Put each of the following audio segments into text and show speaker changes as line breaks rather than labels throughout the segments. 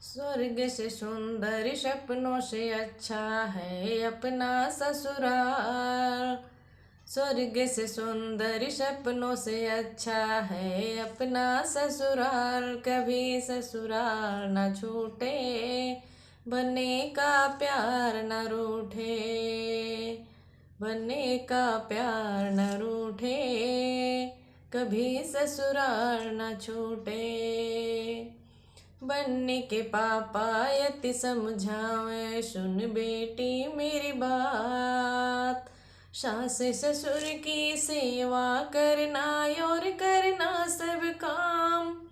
स्वर्ग से सुंदर सपनों से अच्छा है अपना ससुराल। स्वर्ग से सुंदर सपनों से अच्छा है अपना ससुराल। कभी ससुराल न छूटे, बने का प्यार न रूठे। बने का प्यार न रूठे, कभी ससुराल न छूटे। बनने के पापा यति समझावे, सुन बेटी मेरी बात। सास ससुर की सेवा करना और करना सब काम।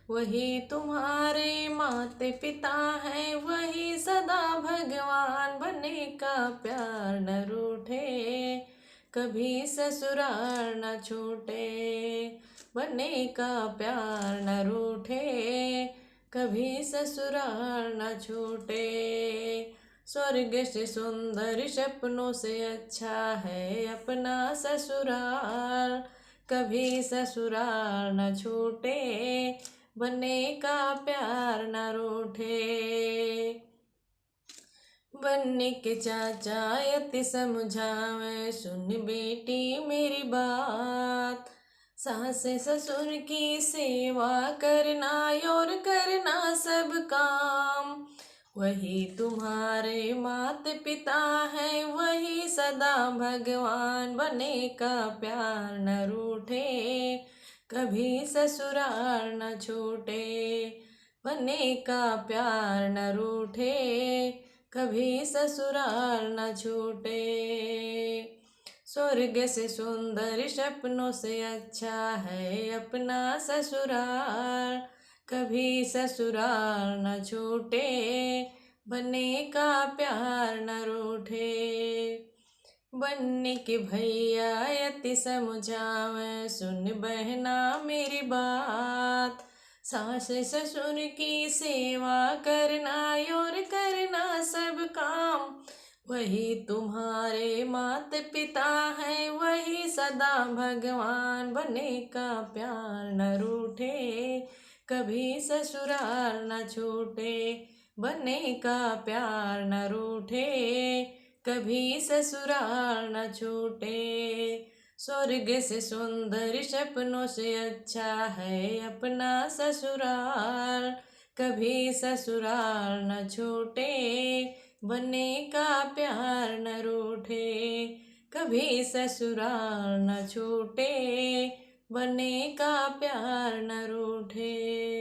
वही तुम्हारे माते पिता हैं, वही सदा भगवान। बने का प्यार न रूठे, कभी ससुराल न छूटे। बने का प्यार न रूठे, कभी ससुराल न छूटे। स्वर्ग से सुंदर सपनों से अच्छा है अपना ससुराल। कभी ससुराल न छूटे, बने का प्यार न रूठे। बनने के चाचा यति समझावे, सुन बेटी मेरी बात। सास ससुर की सेवा करना और करना सब काम। वही तुम्हारे माता पिता हैं, वही सदा भगवान। बने का प्यार न रूठे, कभी ससुराल न छूटे। बने का प्यार न रूठे, कभी ससुराल न छूटे। स्वर्ग से सुंदर सपनों से अच्छा है अपना ससुराल। कभी ससुराल न छूटे, बने का प्यार न रूठे। बनने के भैया यति समझावे, सुन बहना मेरी बात। सास ससुर की सेवा करना और करना सब काम। वही तुम्हारे माता पिता हैं, वही सदा भगवान। बने का प्यार न रूठे, कभी ससुराल न छूटे। बने का प्यार न रूठे, कभी ससुराल न छूटे। स्वर्ग से सुंदर सपनों से अच्छा है अपना ससुराल। कभी ससुराल न छूटे, बने का प्यार न रूठे। कभी ससुराल न छूटे, बने का प्यार न रूठे।